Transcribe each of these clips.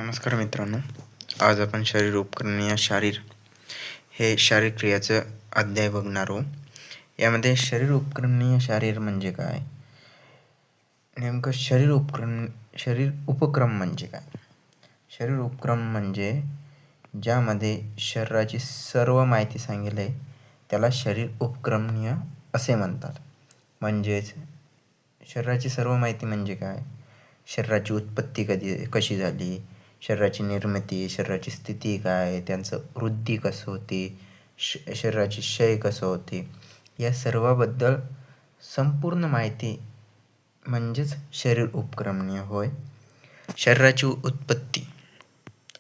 नमस्कार मित्रांनो, आज आपण शरीर उपकरणे या हे शारीर क्रियाचं अध्याय बघणार आहोत. यामध्ये शरीर उपकरणे शारीर म्हणजे काय, नेमकं शरीर उपक्रम म्हणजे काय. शरीर उपक्रम म्हणजे ज्यामध्ये शरीराची सर्व माहिती सांगितली आहे त्याला शरीर उपक्रमणीय असे म्हणतात. म्हणजेच शरीराची सर्व माहिती म्हणजे काय, शरीराची उत्पत्ती कशी झाली, शरीराची निर्मिती, शरीराची स्थिती काय, त्यांचं वृद्धी कसं होते, शरीराची क्षय कसं होते, या सर्वाबद्दल संपूर्ण माहिती म्हणजेच शरीर उपक्रमणीय होय. शरीराची उत्पत्ती.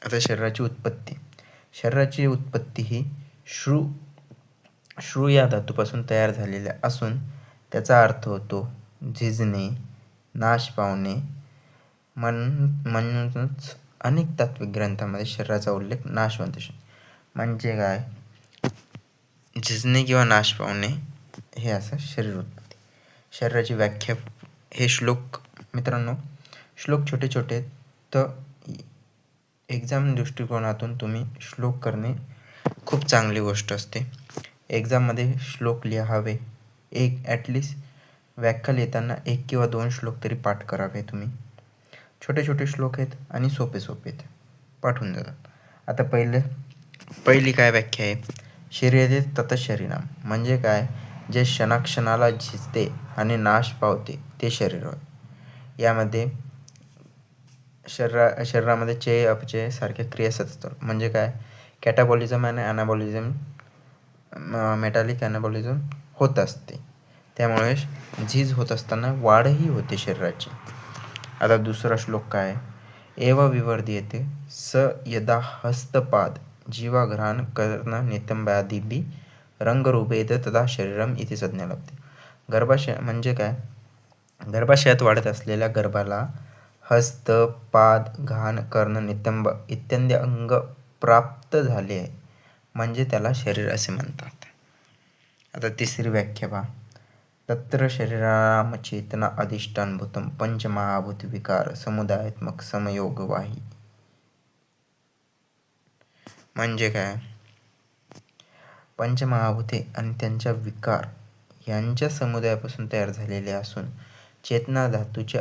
आता शरीराची उत्पत्ती ही श्रू या धातूपासून तयार झालेल्या असून त्याचा अर्थ होतो झिजणे, नाश पावणे. म्हणूनच अनेक तात्विक ग्रंथामध्ये शरीराचा उल्लेख नाशवंत म्हणजे काय, झिजणे किंवा नाश पावणे हे असं शरीर उत्पत्ती. शरीराची व्याख्या. हे श्लोक मित्रांनो, श्लोक छोटे छोटे, तर एक्झाम दृष्टिकोनातून तुम्ही श्लोक करणे खूप चांगली गोष्ट असते. एक्झाममध्ये श्लोक लिहावे, एक ॲटलिस्ट व्याख्या लिहिताना 1 किंवा 2 श्लोक तरी पाठ करावे तुम्ही. छोटे छोटे श्लोक आहेत आणि सोपे आहेत, पाठवून जातात. आता पहिली काय व्याख्या आहे, शरीरे तत शरीरम म्हणजे काय, जे क्षणाक्षणाला झिजते आणि नाश पावते ते शरीर होय. यामध्ये शरीरामध्ये चेय अपचय सारख्या क्रिया सतत म्हणजे काय, कॅटाबॉलिझम आणि ॲनाबॉलिझम, मेटालिक ॲनाबॉलिझम होत असते. त्यामुळे झीज होत असताना वाढही होते शरीराची. आता दुसरा श्लोक काय, एव विवर्धीयते स यदा हस्तपाद जीवाघ्राण कर्ण नितंबादिभि रंगरूपेत तदा शरीरम इति संज्ञा लभते. गर्भाशय म्हणजे काय, गर्भाशयात वाढत असलेल्या गर्भाला हस्त, पाद, घाण, कर्ण, नितंब इत्यादी अंग प्राप्त झाले म्हणजे त्याला शरीर असे म्हणतात. आता तिसरी व्याख्या पहा, तत्र शरीराम चेतना अधिष्ठानभूतम पंचमहाभूत विकार समुदायात्मक समयोगवाही. म्हणजे काय, पंचमहाभूते आणि त्यांच्या विकार यांच्या समुदायापासून तयार झालेले असून चेतना धातूचे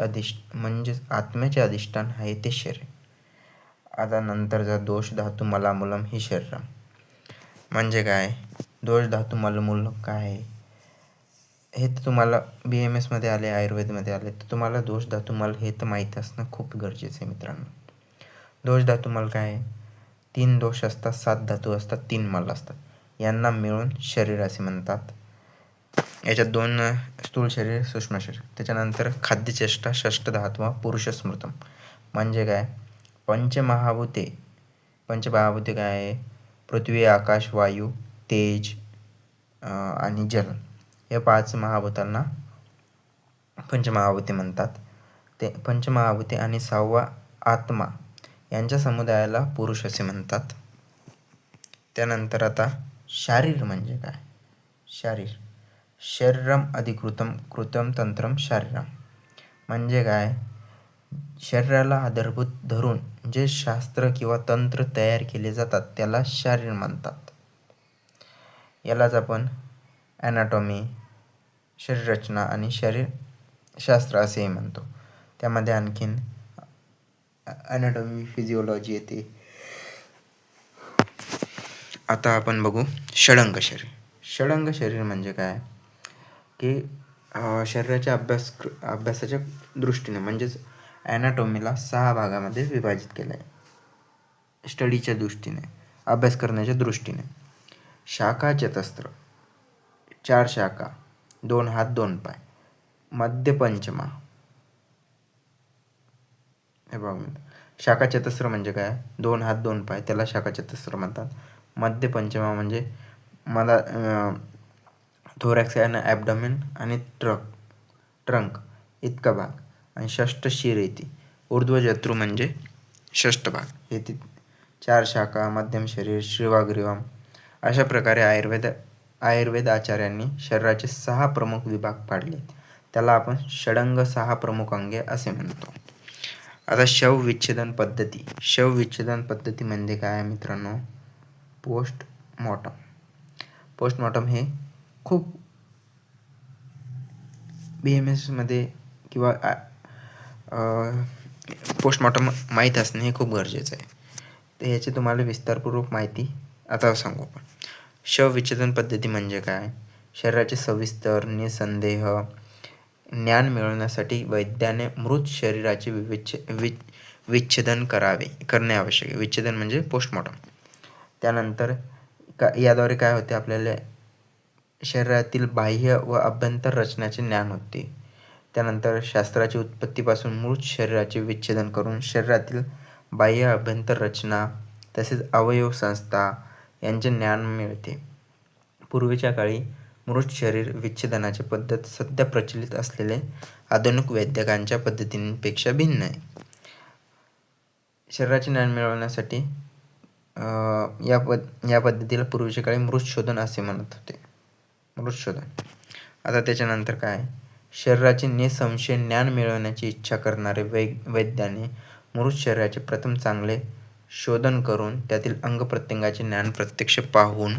म्हणजेच आत्म्याचे अधिष्ठान आहे ते शरीर. आता नंतरचा दोष धातू मलामूलम ही शरीर म्हणजे काय, दोष धातू मलमूल काय आहे हे तर तुम्हाला BMS मध्ये आले, आयुर्वेदमध्ये आले, तर तुम्हाला दोष धातू मल हे तर माहीत असणं खूप गरजेचं आहे मित्रांनो. दोष धातू मल काय आहे, 3 दोष असतात, 7 धातू असतात, 3 मल असतात, यांना मिळून शरीर असे म्हणतात. याच्यात 2 स्थूल शरीर, सूक्ष्म शरीर. त्याच्यानंतर खाद्यचेष्टा, षष्ठ धातू पुरुष स्मृतम म्हणजे काय, पंचमहाभूते काय आहे, पृथ्वी, आकाश, वायू, तेज आणि जल या 5 महाभूतांना पंचमहाभूते म्हणतात. ते पंचमहाभूते आणि 6वा आत्मा यांच्या समुदायाला पुरुष असे म्हणतात. त्यानंतर आता शारीर म्हणजे काय, शरीरम अधिकृतम कृतम तंत्रम शारीरम म्हणजे काय, शरीराला आधारभूत धरून जे शास्त्र किंवा तंत्र तयार केले जातात त्याला शारीर म्हणतात. यालाच आपण ॲनाटॉमी, शरीररचना आणि शरीरशास्त्र असेही म्हणतो. त्यामध्ये आणखीन ॲनाटॉमी, फिजिओलॉजी येते. आता आपण बघू षडंग शरीर म्हणजे काय, की शरीराच्या अभ्यासाच्या दृष्टीने म्हणजेच ॲनाटॉमीला 6 भागामध्ये विभाजित केलं आहे. स्टडीच्या दृष्टीने, अभ्यास करण्याच्या दृष्टीने. शाखा चतस्र, 4 शाखा, 2 हात 2 पाय, मध्य पंचमा. हे बघा, शाखा चतस्र म्हणजे काय, 2 हात 2 पाय, त्याला शाखा चतस्र म्हणतात. मध्य पंचमा म्हणजे मला थोरॅक्स आणि ॲबडॉमेन आणि ट्रंक इतका भाग, आणि षष्ठ शिर येते. ऊर्ध्वजत्रू म्हणजे षष्ठ भाग येते. 4 शाखा, मध्यम शरीर, श्रीवाग्रीवम. अशा प्रकारे आयुर्वेद आचार्यांनी शरीराचे 6 प्रमुख विभाग पाडले. त्याला आपण षडंग, 6 प्रमुख अंगे असे म्हणतो. आता शवविच्छेदन पद्धती. शवविच्छेदन पद्धती म्हणजे काय मित्रांनो? पोस्टमॉर्टम. पोस्टमॉर्टम हे खूप BMS मध्ये किंवा पोस्टमॉर्टम माहीत असणे हे खूप गरजेचं आहे. तर याची तुम्हाला विस्तारपूर्वक माहिती आता सांगू आपण. शवविच्छेदन पद्धती म्हणजे काय? शरीराचे सविस्तर निसंदेह ज्ञान मिळवण्यासाठी वैद्याने मृत शरीराचे विच्छेदन करणे आवश्यक आहे. विच्छेदन म्हणजे पोस्टमॉर्टम. त्यानंतर याद्वारे काय होते? आपल्याला शरीरातील बाह्य व अभ्यंतर रचनाचे ज्ञान होते. त्यानंतर शास्त्राची उत्पत्तीपासून मृत शरीराचे विच्छेदन करून शरीरातील बाह्य अभ्यंतर रचना तसेच अवयव संस्था यांचे ज्ञान मिळते. पूर्वीच्या काळी मृत शरीर विच्छेदनाची पद्धत सध्या प्रचलित असलेले आधुनिक वैद्यकांच्या पद्धतींपेक्षा भिन्न आहे. शरीराचे ज्ञान मिळवण्यासाठी या पद्धतीला पूर्वीच्या काळी मृतशोधन असे म्हणत होते. मृतशोधन. आता त्याच्यानंतर काय? शरीराचे निसंशय ज्ञान मिळवण्याची इच्छा करणारे वैद्याने मृत शरीराचे प्रथम चांगले शोधन करून त्यातील अंगप्रत्यंगाचे ज्ञान प्रत्यक्ष पाहून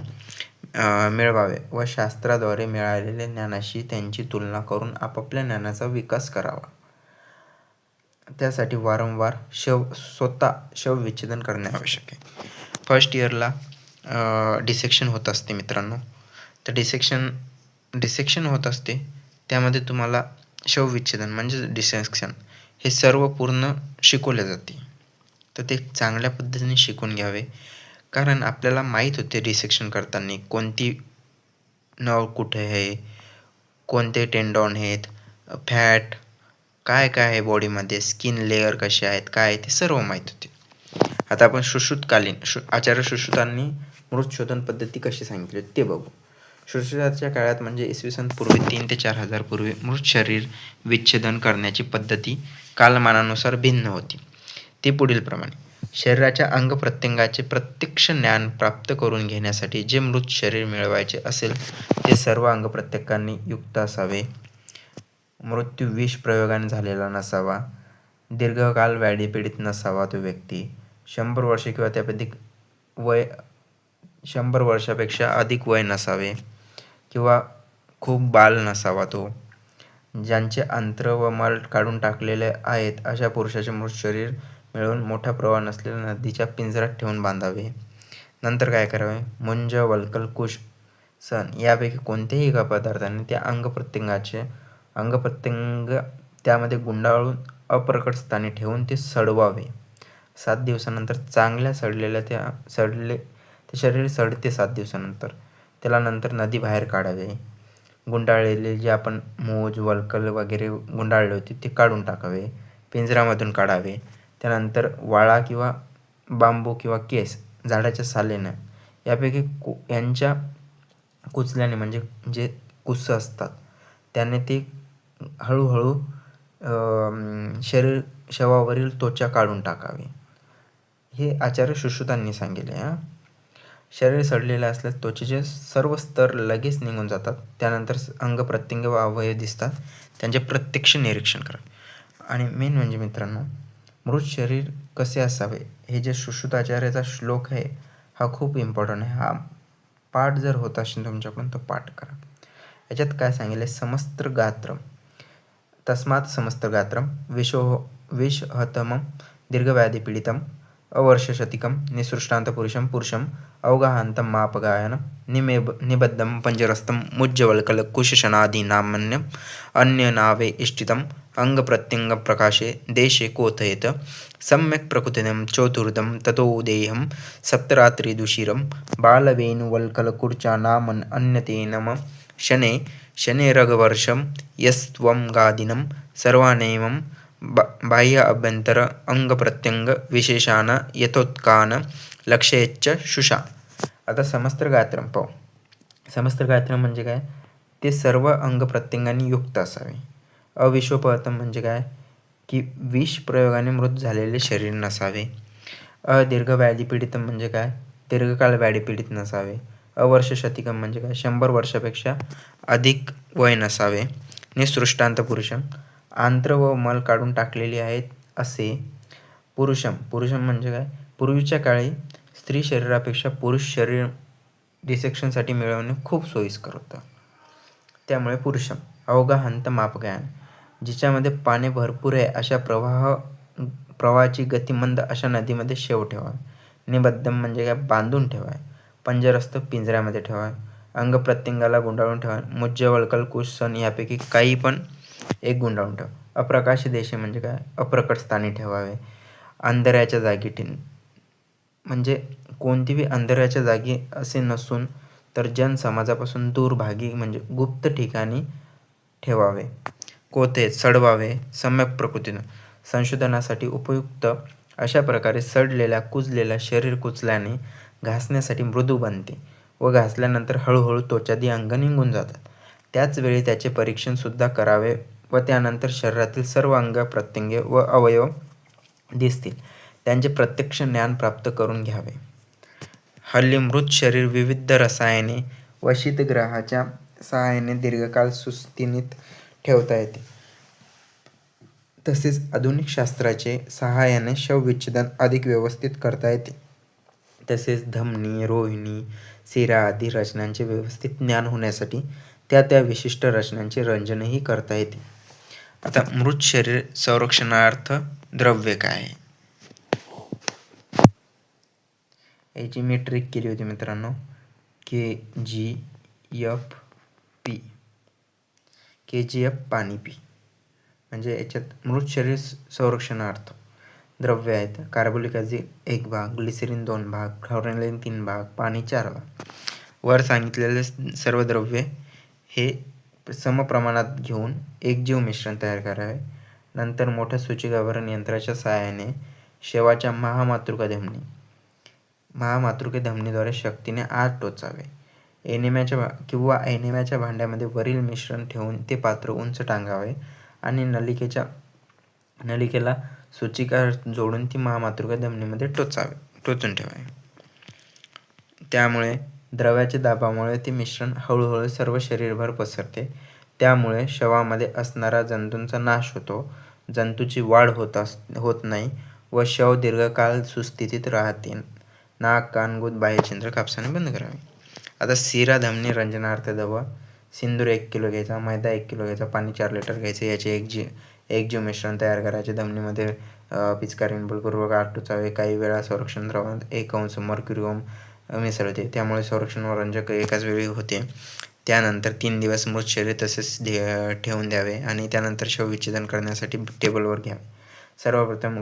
मिळवावे व शास्त्राद्वारे मिळालेल्या ज्ञानाशी त्यांची तुलना करून आपापल्या ज्ञानाचा विकास करावा. त्यासाठी वारंवार स्वतः शवविच्छेदन करणे आवश्यक आहे. फर्स्ट इयरला डिसेक्शन होत असते मित्रांनो. तर डिसेक्शन होत असते, त्यामध्ये तुम्हाला शवविच्छेदन म्हणजे डिसेक्शन हे सर्व पूर्ण शिकवले जाते. तर ते चांगल्या पद्धतीने शिकून घ्यावे, कारण आपल्याला माहीत होते डिसेक्शन करताना कोणती नर्व कुठे आहे, कोणते टेंडॉन आहेत, फॅट काय काय आहे बॉडीमध्ये, स्किन लेअर कसे आहेत, काय आहे ते सर्व माहीत होते. आता आपण सुश्रुतकालीन आचार्य सुश्रुतांनी मृतशोधन पद्धती कशी सांगितली ते बघू. सुश्रुताच्या काळात म्हणजे इसवी सन पूर्वी 3 ते 4,000 पूर्वी मृत शरीर विच्छेदन करण्याची पद्धती कालमानानुसार भिन्न होती. ती पुढील प्रमाणे. शरीराच्या अंगप्रत्यंगाचे प्रत्यक्ष ज्ञान प्राप्त करून घेण्यासाठी जे मृत शरीर मिळवायचे असेल ते सर्व अंगप्रत्यंगांनी युक्त असावे. मृत्यू विष प्रयोगाने झालेला नसावा. दीर्घकाल व्याधीपीडित नसावा तो व्यक्ती. 100 वर्षे किंवा त्यापैकी 100 वर्षापेक्षा अधिक वय नसावे किंवा खूप बाल नसावा तो. ज्यांचे अंत्र व मल काढून टाकलेले आहेत अशा पुरुषाचे मृत शरीर मिळवून मोठा प्रवाह नसलेल्या नदीच्या पिंजऱ्यात ठेवून बांधावे. नंतर काय करावे? मुंज, वल्कल, कुश, सन यापैकी कोणत्याही एका पदार्थाने त्या अंगप्रत्यंग त्यामध्ये गुंडाळून अप्रकट स्थानी ठेवून ते सडवावे. 7 दिवसानंतर चांगल्या ते शरीर सडते 7 दिवसानंतर. त्याला नंतर नदी बाहेर काढावे. गुंडाळलेले जे आपण मूज, वल्कल वगैरे गुंडाळले होते ते काढून टाकावे, पिंजऱ्यामधून काढावे. त्यानंतर वाळा किंवा बांबू किंवा केस, झाडाच्या सालेनं यापैकी यांच्या कुचल्याने म्हणजे जे कुस असतात त्याने ते हळूहळू शवावरील त्वचा काढून टाकावी. हे आचार्य सुश्रुतांनी सांगितले. शरीर सडलेले असल्यास त्वचेचे सर्व स्तर लगेच निघून जातात. त्यानंतर अंगप्रत्यंग व अवयव दिसतात, त्यांचे प्रत्यक्ष निरीक्षण करा. आणि मेन म्हणजे मित्रांनो, मृत शरीर कसे असावे हे जे सुश्रुताचार्याचा श्लोक आहे हा खूप इम्पॉर्टंट आहे. हा पाठ जर होत असेल तुमच्याकडून तर पाठ करा. याच्यात काय सांगितले? समस्त्र गात्रम तस्मात् समस्त्र गात्रम विषहतमं दीर्घव्याधिपीडितम अवर्षशतिकं निसृष्टांत पुरुषं अवगाहान्तं मापगायनं निबद्धं पंजरस्थं मुज्जवल्कल कुशशनादीनामन्यम् अन्यनावे इष्टितम् अंगप्रत्यंगप्रकाशे देशे कोथयेत सम्यक् प्रकृतिं चतुर्दं ततोदेहं सप्तरात्रिदुषिरं बालवेणुवल्कलकुर्चानामन् अन्यतेनम शनेरगवर्षं यस्त्वं गादिनं सर्वानेमं बाह्य अभ्यंतर अंगप्रत्यंग विशेषान यथोत्कान लक्षयेच्च शुषा. आता समस्त्र गात्रम पाहू. समस्त्र गात्रम म्हणजे काय? ते सर्व अंगप्रत्यंगांनी युक्त असावे. अविषोपहतम म्हणजे काय? की विष प्रयोगाने मृत झालेले शरीर नसावे. अदीर्घ व्याधीपीडितम म्हणजे काय? दीर्घकाळ व्याधीपीडित नसावे. अवर्षशतिकम म्हणजे काय? 100 वर्षापेक्षा अधिक वय नसावे. निसृष्टांत पुरुषम आंत्र व मल काढून टाकलेले आहेत असे पुरुषम म्हणजे काय? पूर्वीच्या काळी स्त्री शरीरापेक्षा पुरुष शरीर डिसेक्शनसाठी मिळवणे खूप सोयीस्कर होतं. त्यामुळे पुरुषम. अवगाहंत मापज्ञान, जिच्यामध्ये पाणी भरपूर आहे अशा प्रवाहाची गती मंद अशा नदीमध्ये शेव ठेवा. निबद्धम म्हणजे काय? बांधून ठेवा. पंजरस्थ पिंजऱ्यामध्ये ठेवा. अंग प्रत्यंगाला गुंडाळून ठेवा. मुज्ज, वळकल, कुश, सन यापैकी काही पण एक गुंडाळून ठेवा. अप्रकाश देशे म्हणजे काय? अप्रकट स्थानी ठेवावे. अंधाऱ्याच्या जागी म्हणजे कोणतीही अंधाऱ्याच्या जागी असे नसून तर जन समाजापासून दूर भागी म्हणजे गुप्त ठिकाणी ठेवावे. कोठे? सडवावे. सम्यक प्रकृतीनं संशोधनासाठी उपयुक्त अशा प्रकारे सडलेल्या कुजलेल्या शरीर कुचल्याने घासण्यासाठी मृदू बनते व घासल्यानंतर हळूहळू त्वचादी अंग निघून जातात. त्याच वेळी त्याचे परीक्षण सुद्धा करावे व त्यानंतर शरीरातील सर्व अंग प्रत्यंगे व अवयव दिसतील त्यांचे प्रत्यक्ष ज्ञान प्राप्त करून घ्यावे. हल्ली मृत शरीर विविध रसायने व शीतग्रहाच्या सहाय्याने दीर्घकाळ सुस्थितीत ठेवता येते. तसेच आधुनिक शास्त्राचे सहाय्याने शवविच्छेदन अधिक व्यवस्थित करता येते. तसेच धमनी, रोहिणी, शिरा आदी रचनांचे व्यवस्थित ज्ञान होण्यासाठी त्या विशिष्ट रचनांचे रंजनही करता येते. आता मृत शरीर संरक्षणार्थ द्रव्य काय आहे याची मी ट्रिक केली होती मित्रांनो. KGF पाणी पी. म्हणजे याच्यात मृत शरीर संरक्षणार्थ द्रव्य आहेत. कार्बोलिक ॲसिड 1 भाग, ग्लिसरीन 2 भाग, फ्लोरिन 3 भाग, पाणी 4 भाग. वर सांगितलेले सर्व द्रव्ये हे समप्रमाणात घेऊन एकजीव मिश्रण तयार करावे. नंतर मोठ्या सूचिकाभरण यंत्राच्या सहाय्याने शवाच्या महामातृका धमनीद्वारे शक्तीने आत टोचावे. एनिम्याच्या भांड्यामध्ये वरील मिश्रण ठेवून ते पात्र उंच टांगावे आणि नलिकेला सूचिका जोडून ती महामातृका धमनीमध्ये टोचून ठेवावे. त्यामुळे द्रव्याच्या दाबामुळे ते मिश्रण हळूहळू सर्व शरीरभर पसरते. त्यामुळे शवामध्ये असणारा जंतूंचा नाश होतो. जंतूची वाढ होत नाही व शव दीर्घकाळ सुस्थितीत राहते. नाक, कान, गुद, बाह्यछिद्र कापसाने बंद करावे. आता शिरा धमनी रंजनार्थ दवा. सिंदूर 1 किलो घ्यायचा, मैदा 1 किलो घ्यायचा, पाणी 4 लिटर घ्यायचे. याचे एकजीव मिश्रण तयार करायचे. धमनीमध्ये पिचकारीने बलपूर्वक आत टोचावे. काही वेळा संरक्षण द्रवात 1 अंश मर्क्युरियम मिसळते. त्यामुळे संरक्षण व रंजक एकाच वेळी होते. त्यानंतर 3 दिवस मृत शरीर तसेच ठेवून द्यावे आणि त्यानंतर शवविच्छेदन करण्यासाठी टेबलवर घ्यावे. सर्वप्रथम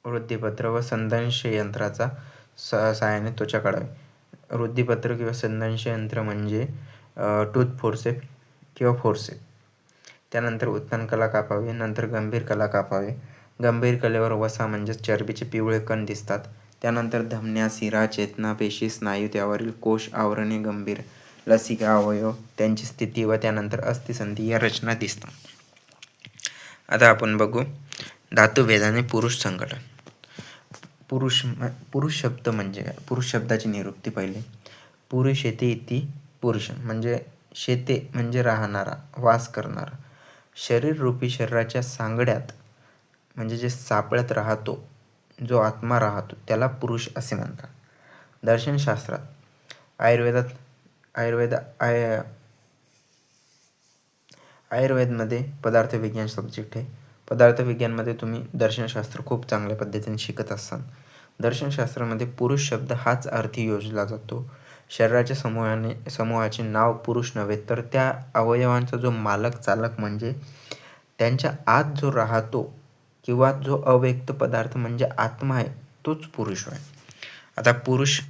वृद्धिपत्र व संदंश यंत्राचा सहाय्याने त्वचा काढावी. वृद्धिपत्र किंवा संदंश यंत्र म्हणजे टूथ फोर्सेप किंवा फोर्सेप. त्यानंतर उत्तन कला कापावी. नंतर गंभीर कला कापावे. गंभीर कलेवर वसा म्हणजेच चरबीचे पिवळे कण दिसतात. त्यानंतर धमन्या, शिरा, चेतना, पेशी, स्नायू, त्यावरील कोश, आवरणे, गंभीर लसिका, अवयव, त्यांची स्थिती व त्यानंतर अस्थिसंधी या रचना दिसतात. आता आपण बघू धातुभेदाने पुरुष संघटन. पुरुष शब्द म्हणजे काय? पुरुष शब्दाची निरुक्ती पहिले. पुरुषेते इति पुरुष म्हणजे शेते म्हणजे राहणारा, वास करणारा. शरीर रूपी शरीराच्या सांगड्यात म्हणजे जे सापळ्यात राहतो, जो आत्मा राहतो त्याला पुरुष असे म्हणतात. दर्शनशास्त्रात आयुर्वेदमध्ये पदार्थ विज्ञान सब्जेक्ट आहे. पदार्थ विज्ञानमध्ये तुम्ही दर्शनशास्त्र खूप चांगल्या पद्धतीने शिकत असाल. दर्शनशास्त्रामध्ये पुरुष शब्द हाच अर्थी योजला जातो. शरीराच्या समूहाचे नाव पुरुष नव्हे तर त्या अवयवांचा जो मालक चालक म्हणजे त्यांच्या आत जो राहतो किंवा जो अव्यक्त पदार्थ म्हणजे आत्मा आहे तोच पुरुष आहे. आता पुरुष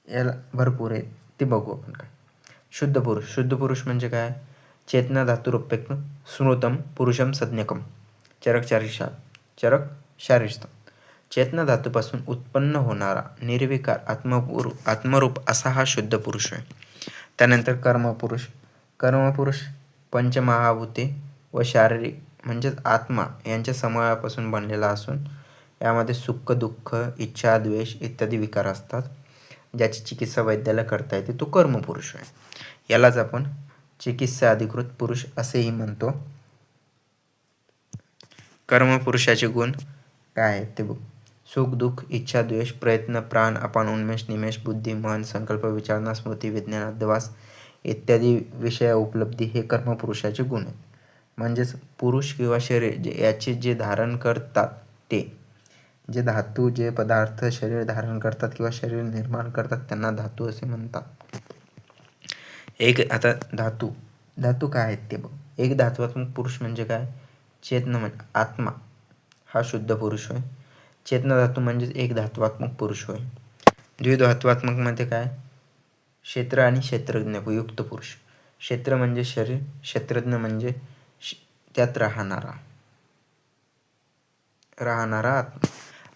याला भरपूर आहे ते बघू आपण काय. शुद्ध पुरुष म्हणजे काय? चेतना धातुरूप्यक स्मृतम पुरुषम संज्ञकम. चरक शारीरस्थ. चेतना धातूपासून उत्पन्न होणारा निर्विकार आत्मरूप असा हा शुद्ध पुरुष आहे. त्यानंतर कर्मपुरुष पंचमहाभूते व शारीरिक म्हणजेच आत्मा यांच्या समूहापासून बनलेला असून यामध्ये सुख, दुःख, इच्छा, द्वेष इत्यादी विकार असतात. ज्याची चिकित्सा वैद्याला करता येते तो कर्मपुरुष आहे. यालाच आपण चिकित्सा अधिकृत पुरुष असेही म्हणतो. कर्मपुरुषाचे गुण काय आहेत ते बघू. सुख दुःख, इच्छा द्वेष, प्रयत्न, प्राण, अपान, उन्मेष, निमेष, बुद्धी, मन, संकल्प, विचारणा, स्मृती, विज्ञान, अध्यास इत्यादी विषय उपलब्धी हे कर्मपुरुषाचे गुण आहेत. म्हणजेच पुरुष किंवा शरीर याचे जे धारण करतात ते जे धातू, जे पदार्थ शरीर धारण करतात किंवा शरीर निर्माण करतात त्यांना धातू असे म्हणतात. आता धातू काय आहेत ते बघ. एक धात्वात्मक पुरुष म्हणजे काय? चेतन म्हणजे आत्मा हा शुद्ध पुरुष होय. चेतन धातू म्हणजे एक धात्वात्मक पुरुष होय. द्विधात्वात्मक मध्ये काय? क्षेत्र आणि क्षेत्रज्ञ युक्त पुरुष. क्षेत्र म्हणजे शरीर, क्षेत्रज्ञ म्हणजे त्यात राहणारा आत्मा.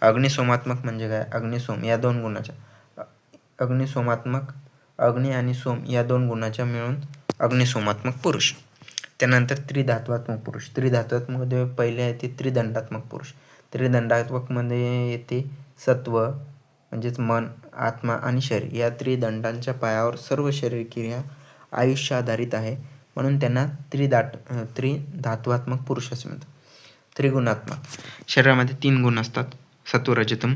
अग्निसोमात्मक म्हणजे काय? अग्निसोम या दोन गुणाच्या अग्निसोमात्मक अग्नि आणि सोम या दोन गुणाच्या मिळून अग्निसोमात्मक पुरुष. त्यानंतर त्रिधात्वात्मक पुरुष. त्रिधात्वात्मक मध्ये पहिले आहे ते त्रिदंडात्मक पुरुष. त्रिदंडात्मक मध्ये येते सत्व म्हणजेच मन, आत्मा आणि शरीर या त्रिदंडांच्या पायावर सर्व शरीर क्रिया आयुष्य आधारित आहे, म्हणून त्यांना त्रिधात्वात्मक पुरुष असे म्हणतात. त्रिगुणात्मक शरीरामध्ये 3 गुण असतात, सत्व रजतम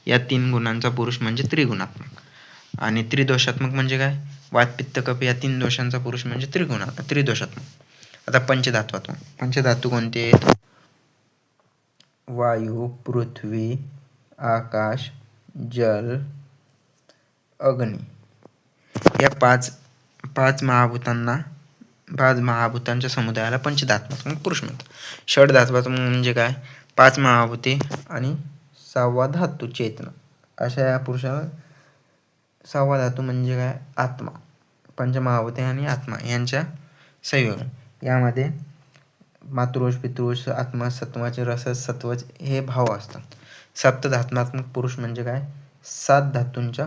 या 3 गुणांचा पुरुष म्हणजे त्रिगुणात्मक. आणि त्रिदोषात्मक म्हणजे काय? वात पित्त कफ या 3 दोषांचा पुरुष म्हणजे त्रिदोषात्मक. आता पंचधातू कोणते आहेत? वायू, पृथ्वी, आकाश, जल, अग्नी या पाच महाभूतांच्या समुदायाला पंचधात्मक पुरुष म्हणतात. षडधात्मक म्हणजे काय? 5 महाभूते आणि 6वा धातू चेतना अशा या पुरुषाला 6वा धातू म्हणजे काय? आत्मा. पंचमहाभूते आणि आत्मा यांच्या संयोग. यामध्ये मातृष, पितृष, आत्मा, सत्वाचे रस, सत्वज हे भाव असतात. सप्तधात्मात्मक पुरुष म्हणजे काय? 7 धातूंचा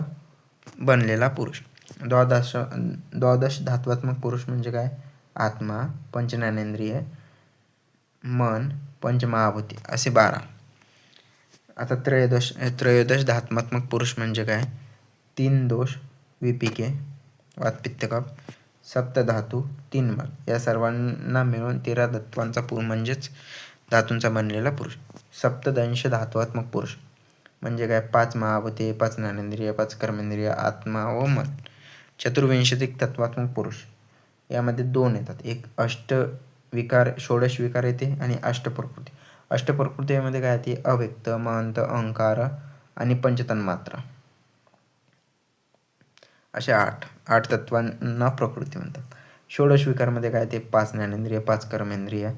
बनलेला पुरुष. द्वादश धात्वात्मक पुरुष म्हणजे काय? आत्मा, पंचज्ञानेंद्रिय, मन, पंचमहाभूते असे 12. आता त्रयोदश धात्मात्मक पुरुष म्हणजे काय? 3 दोष, विपिके, वात पित्त कफ, सप्तधातू, 3 मल या सर्वांना मिळून 13 तत्वांचा म्हणजेच धातूंचा बनलेला पुरुष. सप्तदंश धात्वात्मक पुरुष म्हणजे काय? 5 महाभूते, 5 ज्ञानेंद्रिय, 5 कर्मेंद्रिय, आत्मा व मन. चतुर्विंशतिक तत्वात्मक पुरुष यामध्ये 2 येतात. एक अष्टविकार, षोडश विकार येते आणि अष्टप्रकृती. अष्टप्रकृतीमध्ये काय येते? अव्यक्त, महंत, अहंकार आणि पंचतन्मात्रा अशा 8 तत्वांना प्रकृती म्हणतात. षोडश विकारमध्ये काय ते? 5 ज्ञानेंद्रिय, 5 कर्मेंद्रिय,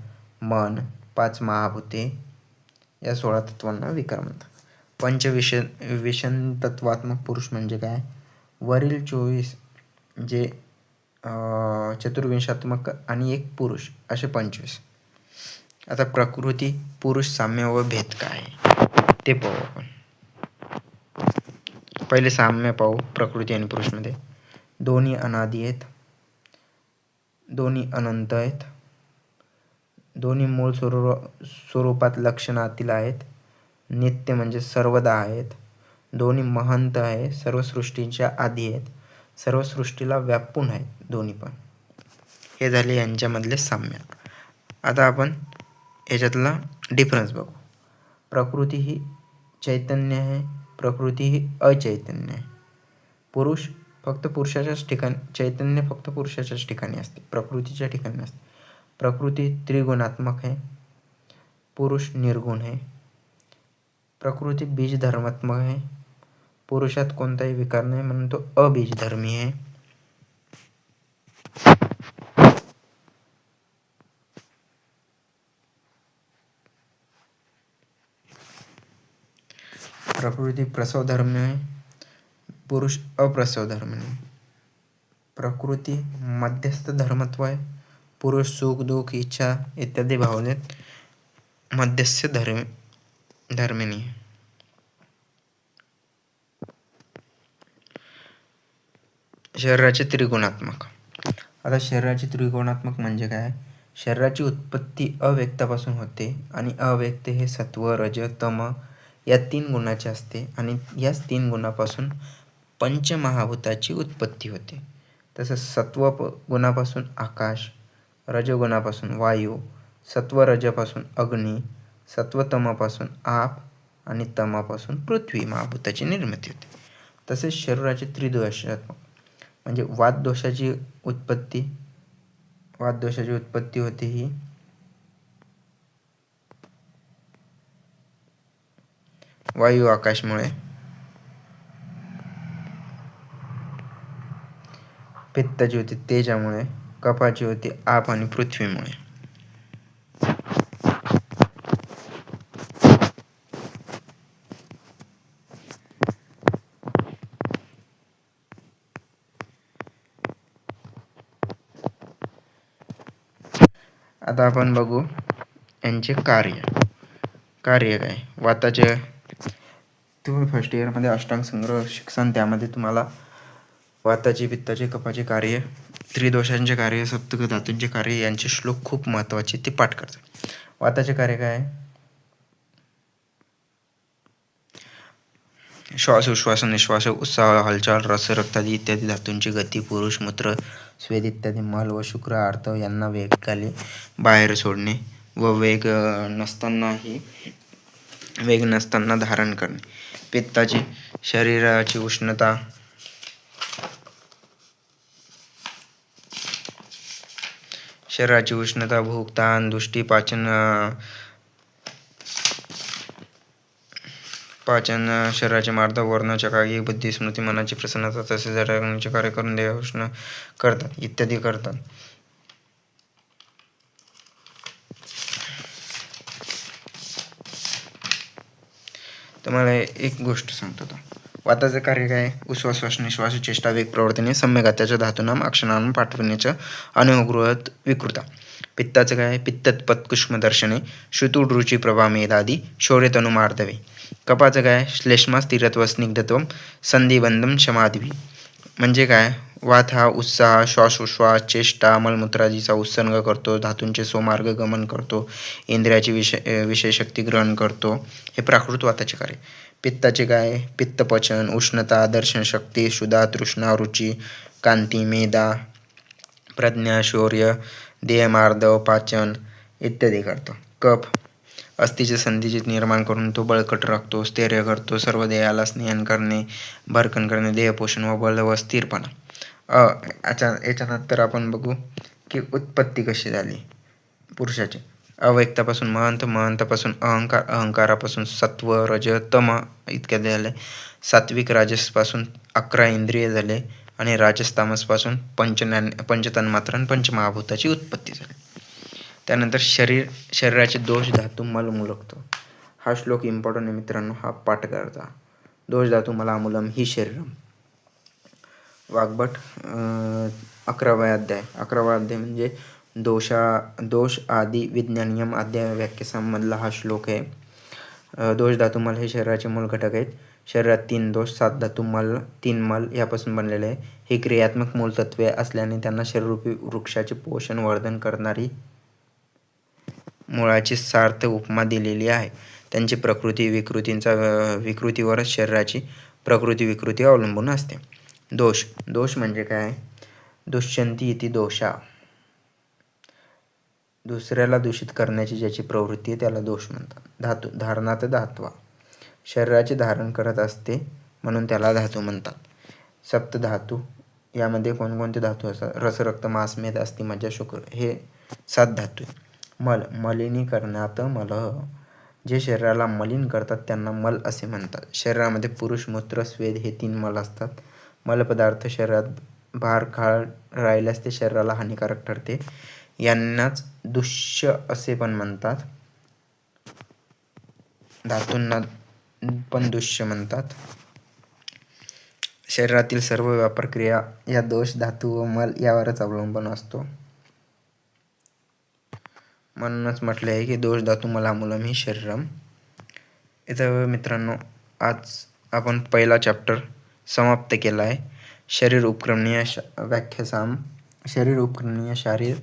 मन, 5 महाभूते या 16 तत्वांना विकार म्हणतात. पंचविशन तत्वात्मक पुरुष म्हणजे काय? वरील 24 जे चतुर्विंशात्मक आणि एक पुरुष असे 25. आता प्रकृती, पुरुष, साम्य व भेद काय ते पाहू आपण. पहिले साम्य पाहू प्रकृती आणि पुरुषमध्ये. दोन्ही अनादी आहेत, दोन्ही अनंत आहेत, दोन्ही मूळ स्वरूपात लक्षणातील आहेत, नित्य म्हणजे सर्वदा आहेत, दोन्ही महंत आहे, सर्व सृष्टींच्या आधी आहेत, सर्व सृष्टीला व्यापून आहेत दोन्ही पण. हे झाले यांच्यामधले साम्य. आता आपण याच्यातला डिफरन्स बघू. प्रकृती ही चैतन्य आहे, प्रकृती ही अचैतन्य आहे. पुरुष फक्त पुरुषाच्याच ठिकाणी, चैतन्य फक्त पुरुषाच्याच ठिकाणी असते, प्रकृतीच्या ठिकाणी नसते. प्रकृती त्रिगुणात्मक आहे, पुरुष निर्गुण आहे. प्रकृती बीजधर्मात्मक आहे, पुरुषात कोणताही विकार नाही म्हणून तो अबीजधर्मी आहे. प्रकृती प्रसवधर्मी आहे, पुरुष अप्रसवधर्मी आहे. प्रकृती मध्यस्थ धर्मत्व आहे, पुरुष सुख दुःख इच्छा इत्यादी भावनेत मध्यस्थ धर्मिणी. शरीराचे त्रिगुणात्मक. आता शरीराचे त्रिगुणात्मक म्हणजे काय? शरीराची उत्पत्ती अव्यक्तापासून होते आणि अव्यक्त हे सत्व रज तम या 3 गुणाचे असते आणि याच 3 गुणापासून पंचमहाभूताची उत्पत्ती होते. तसंच सत्व गुणापासून आकाश, रजगुणापासून वायू, सत्व रजपासून अग्नी सत्वतमापासून आप आणि तमापासून पृथ्वी महाभूताची निर्मिती होते. तसेच शरीराचे त्रिदोषात्मक म्हणजे वातदोषाची उत्पत्ती होते ही वायू आकाशमुळे, पित्ताची होती तेजामुळे, कफाची होती आप आणि पृथ्वीमुळे. आता आपण बघू यांचे कार्य काय. वाताचे तुम्ही फर्स्ट इयरमध्ये अष्टांग संग्रह शिक्षण, त्यामध्ये तुम्हाला वाताचे, पित्ताचे, कफाचे कार्य, त्रिदोषांचे कार्य, सप्तक धातूंचे कार्य यांचे श्लोक खूप महत्त्वाचे, ते पाठ करतात. वाताचे कार्य काय आहे? श्वास, उश्वास, निश्वास, उत्साह, हालचाल, रस, रक्तादी इत्यादी धातूंची गती, पुरुष, मूत्र, स्वेद इत्यादी मल व शुक्र आर्तव यांना वेगाने बाहेर सोडणे व वेग नसताना धारण करणे. पित्ताची शरीराची उष्णता, भूक, ताण, दृष्टी, पाचन, शरीराचे मार्ग, वर्ण, चकाकी, बुद्धी, स्मृती, मनाची प्रसन्नता, तसेच जडण्याचे कार्य करून देह उष्ण करतात इत्यादी करतात. तुम्हाला एक गोष्ट सांगतो. वाताचे कार्य काय? उश्वास, श्वास, निश्वास, चेष्टा, वेग, प्रवर्तने, सम्यगात्याच्या धातूनाम अक्षरांना पाठविण्याच्या अनुगृहत विकृता. पित्ताचं काय? पित्तत्पत कुष्मदर्शने, श्रुतुरुची प्रभा मेधादी, शौर्यतनुमार्दवे. कफाचं काय? श्लेष्मा, स्थिरत्व, स्निग्धत्व, संधिबंधम, क्षमादिवी. म्हणजे काय? वात हा उत्साह, श्वासोश्वास, चेष्टा, मलमूत्रादीचा उत्सर्ग करतो, धातूंचे स्वमार्ग गमन करतो, इंद्रियाची विषय शक्ती ग्रहण करतो. हे प्राकृत वाताचे कार्य. पित्ताचे काय? पित्तपचन, उष्णता, दर्शनशक्ती, क्षुधा, तृष्णा, रुची, कांती, मेधा, प्रज्ञा, शौर्य, देहमार्दव, पाचन इत्यादी करतो. कफ अस्थिचे संधीचे निर्माण करून तो बळकट राखतो, स्थैर्य करतो, सर्व देहाला स्नेहन करणे, भरकन करणे, देहपोषण व बळ व स्थिरपणा. याच्यानंतर आपण बघू की उत्पत्ती कशी झाली पुरुषाची. अव्यक्तापासून महंत, महंतापासून अहंकार, अहंकारापासून सत्व, रज, तम इतक्या झाले. सात्विक राजसपासून 11 इंद्रिय झाले आणि राजस-तामसपासून पंचतन्मात्रा आणि पंचमहाभूताची उत्पत्ती झाली. त्यानंतर शरीराचे दोष धातू मल मूलकतो. हा श्लोक इम्पॉर्टंट आहे मित्रांनो, हा पाठ करता. दोष धातू मला मूलम ही शरीरम. वाग्भट 11वा अध्याय म्हणजे दोष आदी विज्ञानियम अध्याय व्याख्यासंमधला हा श्लोक आहे. दोष धातू मल हे शरीराचे मूल घटक आहेत. शरीरात 3 दोष, 7 धातू मल, 3 मल यापासून बनलेले आहे. ही क्रियात्मक मूलतत्वे असल्याने त्यांना शरीररूपी वृक्षाचे पोषण वर्धन करणारी मुळाची सार्थ उपमा दिलेली आहे. त्यांची विकृतीवरच शरीराची प्रकृती विकृती अवलंबून असते. दोष म्हणजे काय? दुष्यंती इति दोषा. दुसऱ्याला दूषित करण्याची ज्याची प्रवृत्ती आहे त्याला दोष म्हणतात. धातू धारणात धात्वा, शरीराचे धारण करत असते म्हणून त्याला धातू म्हणतात. सप्तधातू यामध्ये कोणकोणते धातू असतात? रस, रक्त, मांस, मेद, अस्थि, मज्जा, शुक्र हे 7 धातू. मलिनीकरणात मल, जे शरीराला मलिन करतात त्यांना मल असे म्हणतात. शरीरामध्ये पुरुष, मूत्र, स्वेद हे 3 मल असतात. मलपदार्थ शरीरात भार खाळ राहिल्यास ते शरीराला हानिकारक ठरते. यांनाच दुष्य असे पण म्हणतात. धातूंना पण दुष्य म्हणतात. शरीरातील सर्व व्यापार क्रिया या दोष धातू व मल यावरच अवलंबून असतो. म्हणूनच म्हटले आहे की दोष धातू मलामूलम ही शरीरम. इथं मित्रांनो आज आपण पहिला चॅप्टर समाप्त केला आहे. शरीर उपक्रमणीय व्याख्यासाम, शरीर उपक्रमणीय शारीर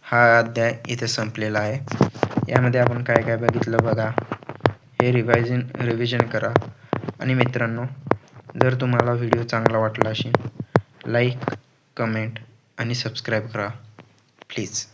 हा अध्याय इथे संपलेला आहे. यामध्ये आपण काय काय बघितलं बघा. हे रिव्हिजन करा. आणि मित्रांनो जर तुम्हाला व्हिडिओ चांगला वाटला असेल लाईक, कमेंट आणि सबस्क्राईब करा प्लीज.